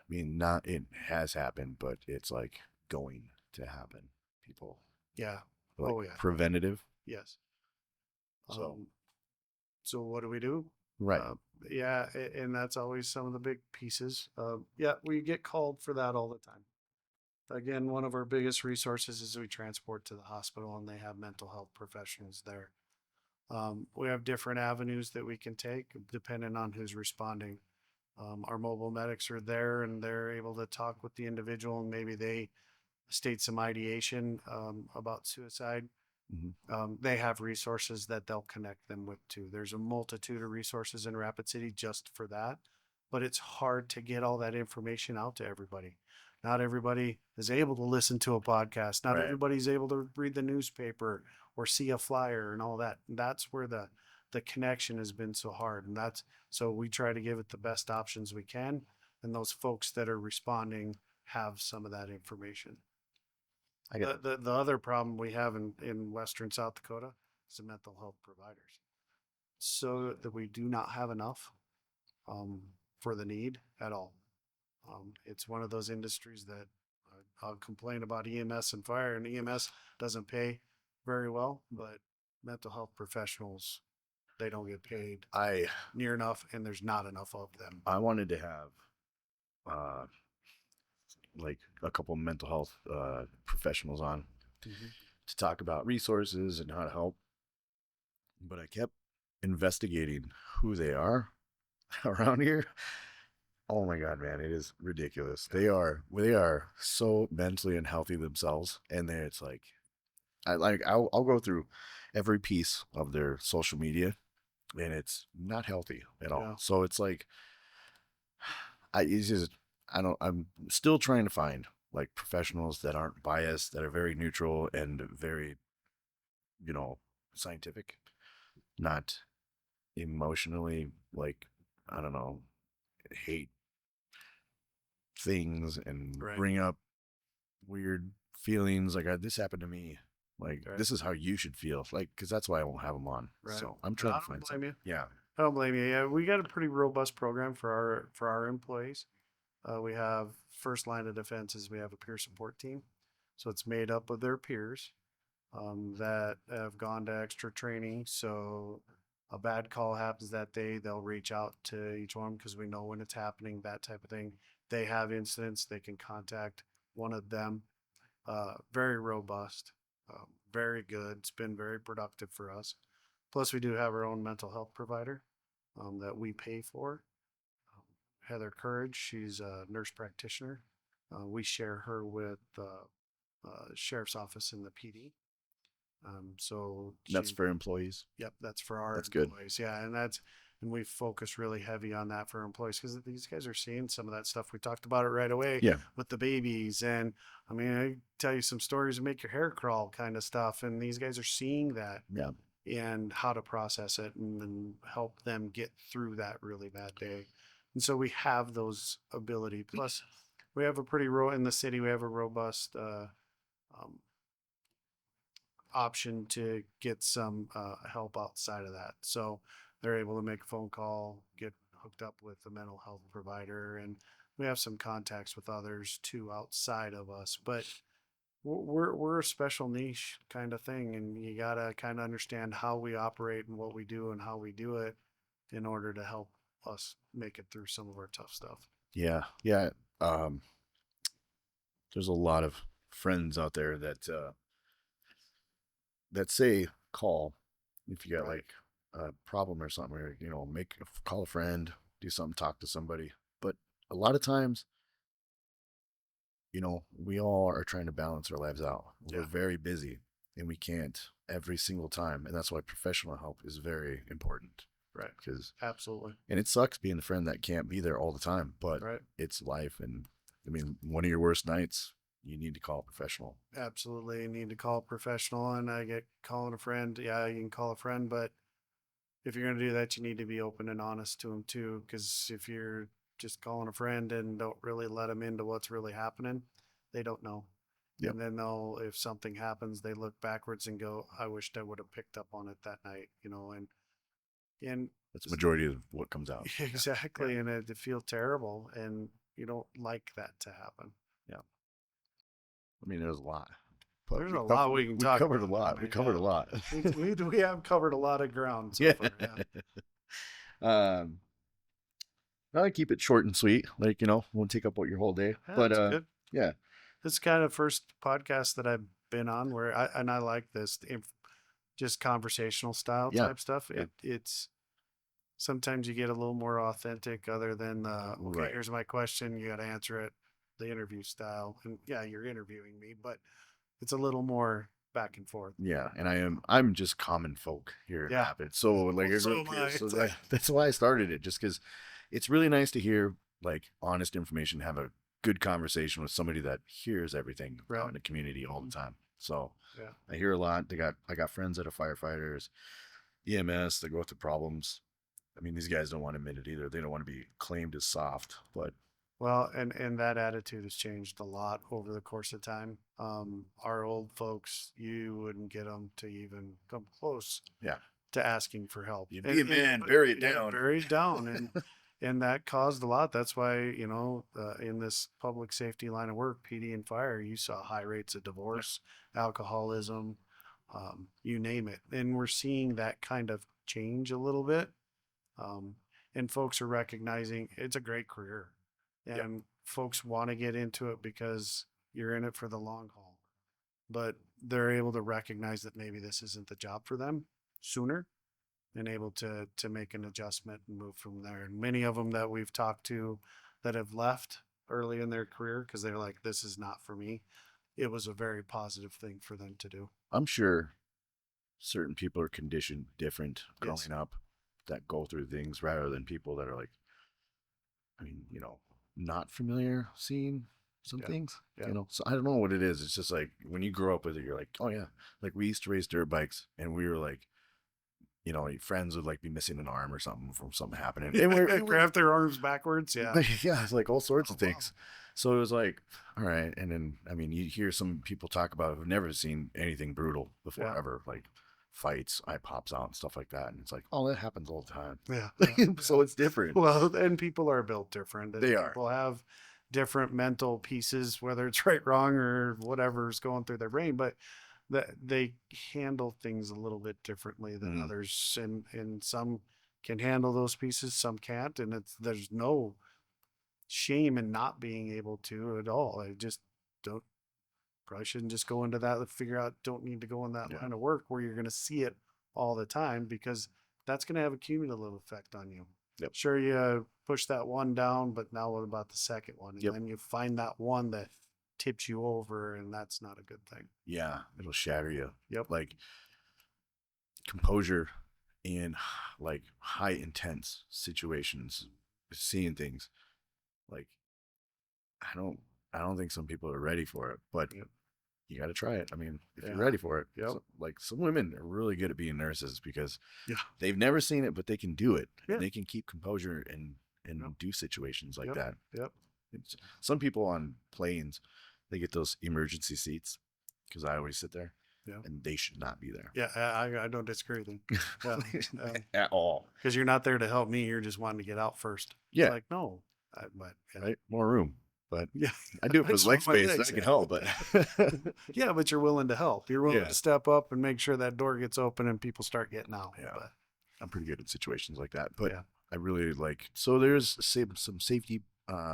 not it has happened, but it's like going to happen? People. Yeah. Preventative. Yes. So what do we do? Right. And that's always some of the big pieces. We get called for that all the time. Again, one of our biggest resources is we transport to the hospital, and they have mental health professionals there. We have different avenues that we can take depending on who's responding. Our mobile medics are there and they're able to talk with the individual, and maybe they state some ideation about suicide. They have resources that they'll connect them with too. There's a multitude of resources in Rapid City just for that, but it's hard to get all that information out to everybody. Not everybody is able to listen to a podcast. Not Right. everybody's able to read the newspaper or see a flyer and all that. And that's where the connection has been so hard. And that's so we try to give it the best options we can. And those folks that are responding have some of that information. I get The other problem we have in Western South Dakota is the mental health providers. So that we do not have enough for the need at all. It's one of those industries that I'll complain about EMS and fire, and EMS doesn't pay very well, but mental health professionals, they don't get paid I near enough, and there's not enough of them. I wanted to have like a couple mental health professionals on to talk about resources and how to help, but I kept investigating who they are around here. Oh my God, man, it is ridiculous. They are so mentally unhealthy themselves, and then it's like I'll go through every piece of their social media, and it's not healthy at all. Yeah. So it's like it's just I'm still trying to find like professionals that aren't biased, that are very neutral and very, scientific, not emotionally like, I don't know, hate things and Right. bring up weird feelings like this happened to me, like Right. this is how you should feel, like, because that's why I won't have them on. Right. So I'm trying I to don't find blame something. you. Yeah. I don't blame you. Yeah, we got a pretty robust program for our employees. We have first line of defense is we have a peer support team, so it's made up of their peers that have gone to extra training. So a bad call happens that day, they'll reach out to each one because we know when it's happening, that type of thing. They have incidents, they can contact one of them. Very robust, very good. It's been very productive for us. Plus, we do have our own mental health provider that we pay for. Heather Courage, she's a nurse practitioner. We share her with sheriff's office in the PD. So That's for employees. Yep, that's for our That's good. employees. Yeah, and we focus really heavy on that for employees because these guys are seeing some of that stuff. We talked about it right away. Yeah. With the babies, and I mean, I tell you some stories that make your hair crawl, kind of stuff. And these guys are seeing that. Yeah. And how to process it and help them get through that really bad day. And so we have those ability. Plus, we have a pretty in the city. We have a robust option to get some help outside of that. So they're able to make a phone call, get hooked up with a mental health provider, and we have some contacts with others too outside of us. But we're a special niche kind of thing, and you gotta kind of understand how we operate and what we do and how we do it in order to help us make it through some of our tough stuff. Yeah. Yeah. There's a lot of friends out there that say call if you got Right. like a problem or something, or call a friend, do something, talk to somebody. But a lot of times, we all are trying to balance our lives out. We're Yeah. very busy and we can't every single time, and that's why professional help is very important. Right. Because Absolutely. and it sucks being the friend that can't be there all the time, but Right. it's life. And I mean, one of your worst nights, you need to call a professional. Absolutely. You need to call a professional, and I get calling a friend. Yeah, you can call a friend, but if you're going to do that, you need to be open and honest to them too. Because if you're just calling a friend and don't really let them into what's really happening, they don't know. Yep. And then if something happens, they look backwards and go, I wished I would have picked up on it that night, and That's the majority of what comes out. exactly. And it feel terrible, and you don't like that to happen. Yeah. I mean, there's a lot. But There's a lot we can talk about. We covered a lot. We covered a lot. We have covered a lot of ground so Yeah. far. Yeah. I keep it short and sweet. Like, won't take up your whole day. Yeah, But that's good. yeah. This is kind of first podcast that I've been on where I like this. just conversational style Yeah. type stuff. Yeah. It's sometimes you get a little more authentic other than okay, Right. here's my question, you got to answer it, the interview style. And yeah, you're interviewing me, but it's a little more back and forth. Yeah, and I'm just common folk here in Yeah. Rapid. So like I So grew am up here, I. so It's like, that's why I started it, just because it's really nice to hear like honest information, have a good conversation with somebody that hears everything right. out in the community all the time. So Yeah. I hear a lot. I got friends that are firefighters, EMS that go through problems. I mean, these guys don't want to admit it either. They don't want to be claimed as soft, but Well, and that attitude has changed a lot over the course of time. Our old folks, you wouldn't get them to even come close yeah, to asking for help. you be a man, bury it Yeah, down. bury it down, and that caused a lot. That's why in this public safety line of work, PD and fire, you saw high rates of divorce, alcoholism, you name it, and we're seeing that kind of change a little bit. Um, and folks are recognizing it's a great career, and Yep. folks want to get into it because you're in it for the long haul. But they're able to recognize that maybe this isn't the job for them sooner, and able to make an adjustment and move from there. And many of them that we've talked to that have left early in their career because they're like, this is not for me. It was a very positive thing for them to do. I'm sure certain people are conditioned different Yes. growing up that go through things rather than people that are like, I mean, not familiar seeing some Yeah. things, Yeah. So I don't know what it is. It's just like when you grow up with it, you're like, oh yeah, like we used to race dirt bikes and we were like, your friends would like be missing an arm or something from something happening. And Grab their arms backwards. Yeah. yeah, it's like all sorts of Oh, wow. things. So it was like, all right. And then, I mean, you hear some people talk about who've never seen anything brutal before Yeah. ever, like fights, eye pops out and stuff like that. And it's like, oh, that happens all the time. Yeah. So it's different. Well, and people are built different. And They are. People have different mental pieces, whether it's right, wrong, or whatever's going through their brain, but that they handle things a little bit differently than Mhm. others. And some can handle those pieces, some can't. And there's no shame in not being able to at all. I just don't, probably shouldn't just go into that, figure out, don't need to go in that Yeah. line of work where you're going to see it all the time, because that's going to have a cumulative effect on you. Yep. Sure, you push that one down, but now what about the second one? And Yep. then you find that one that tips you over, and that's not a good thing. Yeah, it'll shatter you. Yep. Like composure in like high intense situations, seeing things like I don't think some people are ready for it, but Yep. you got to try it. I mean, if you're Yeah. ready for it, Yep. like some women are really good at being nurses because Yeah. they've never seen it, but they can do it. Yeah. They can keep composure and Yep. do situations like Yep. that. Yep. Some people on planes, they get those emergency seats because I always sit there. Yeah. And they should not be there. Yeah. I don't disagree with you. Yeah. At all. Because you're not there to help me. You're just wanting to get out first. Yeah. It's like, no. But yeah. Right? More room. But Yeah. I do it for That's leg what my space. So I legs- can help, but Yeah, but you're willing to help. You're willing Yeah. to step up and make sure that door gets open and people start getting out. Yeah. But, I'm pretty good at situations like that. But Yeah. I really like, so there's some safety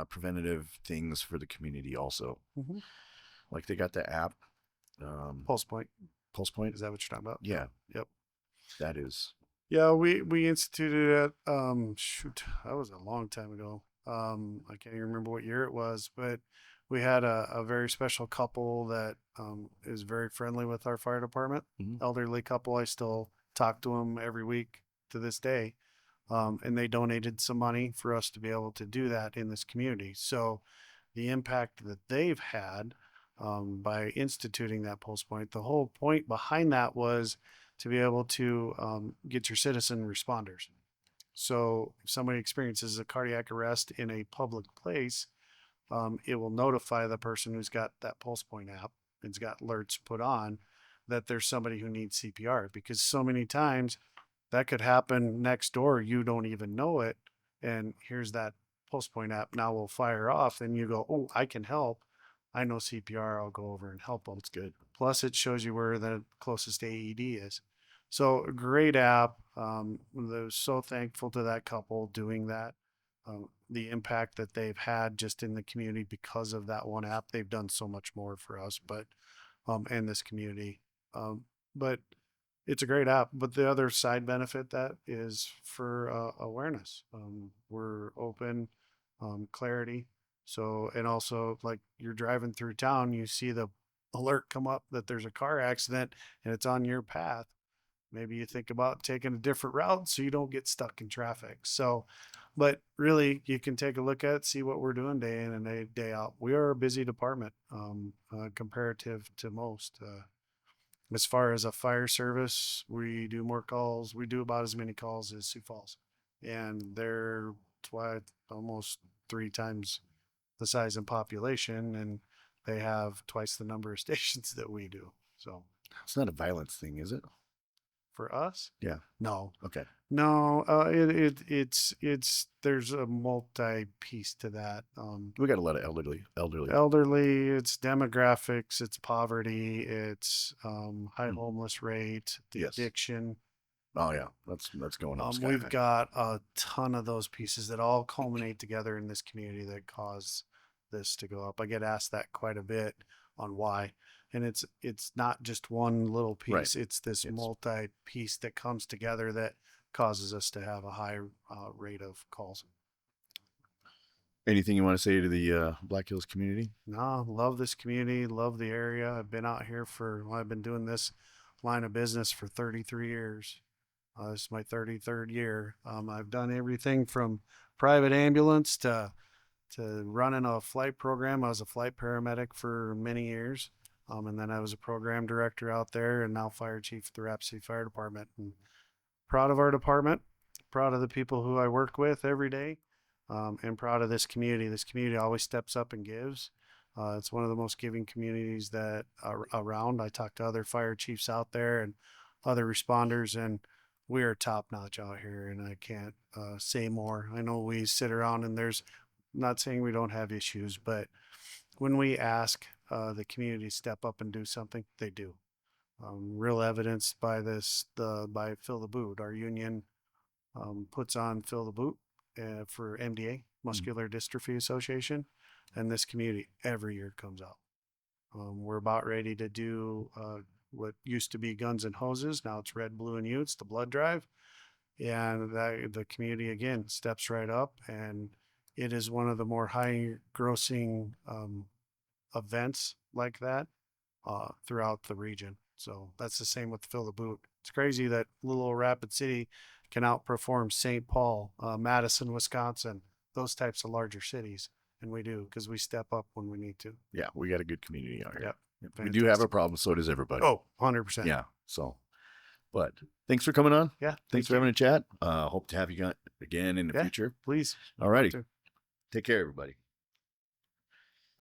preventative things for the community also. Mhm. Like they got the app, Pulse Point. Pulse Point. Is that what you're talking about? Yeah. Yep. That is. Yeah, we instituted it. Shoot, that was a long time ago. I can't even remember what year it was, but we had a very special couple that is very friendly with our fire department. Mhm. Elderly couple. I still talk to them every week to this day. And they donated some money for us to be able to do that in this community. So the impact that they've had by instituting that pulse point, the whole point behind that was to be able to get your citizen responders. So if somebody experiences a cardiac arrest in a public place, it will notify the person who's got that pulse point app and's got alerts put on that there's somebody who needs CPR, because so many times that could happen next door. You don't even know it. And here's that pulse point app. Now we'll fire off and you go, oh, I can help. I know CPR. I'll go over and help them. It's good. Plus it shows you where the closest AED is. So a great app. I was so thankful to that couple doing that. The impact that they've had just in the community because of that one app. They've done so much more for us, but and this community. But it's a great app. But the other side benefit that is for awareness. We're open, clarity. So, and also like you're driving through town, you see the alert come up that there's a car accident and it's on your path. Maybe you think about taking a different route so you don't get stuck in traffic. So, but really, you can take a look at it, see what we're doing day in and day out. We are a busy department, comparative to most. As far as a fire service, we do more calls. We do about as many calls as Sioux Falls, and they're almost 3 times the size and population, and they have twice the number of stations that we do. So It's not a violence thing, is it? for us, Yeah. no, Okay. no, it's there's a multi piece to that. We got a lot of elderly. It's demographics, it's poverty, it's high homeless rate, the Yes. addiction. Oh yeah, that's going up. We've got a ton of those pieces that all culminate together in this community that cause this to go up. I get asked that quite a bit on why, and it's not just one little piece. Right. It's this multi piece that comes together that causes us to have a high rate of calls. Anything you want to say to the Black Hills community? No, love this community, love the area. I've been out here I've been doing this line of business for 33 years. This is my 33rd year. I've done everything from private ambulance to running a flight program. I was a flight paramedic for many years. And then I was a program director out there and now fire chief at the Rapid City Fire Department. And proud of our department, proud of the people who I work with every day, and proud of this community. This community always steps up and gives. It's one of the most giving communities that are around. I talk to other fire chiefs out there and other responders, and we are top notch out here. And I can't say more. I know we sit around and not saying we don't have issues, but when we ask the community to step up and do something, they do. Real evidence by by Fill the Boot. Our union puts on Fill the Boot for MDA, Muscular Dystrophy Association, and this community every year comes out. We're about ready to do what used to be Guns and Hoses. Now it's Red, Blue, and Utes, the blood drive. And the community again steps right up, and it is one of the more high grossing events like that throughout the region. So that's the same with Fill the Boot. It's crazy that little old Rapid City can outperform St. Paul, Madison, Wisconsin, those types of larger cities. And we do, because we step up when we need to. Yeah, we got a good community out here. Yep. We do have a problem, so does everybody. Oh, 100%. Yeah. So, but thanks for coming on. Yeah. Thanks for having a chat. Hope to have you again in the future. Please. All righty. Take care, everybody.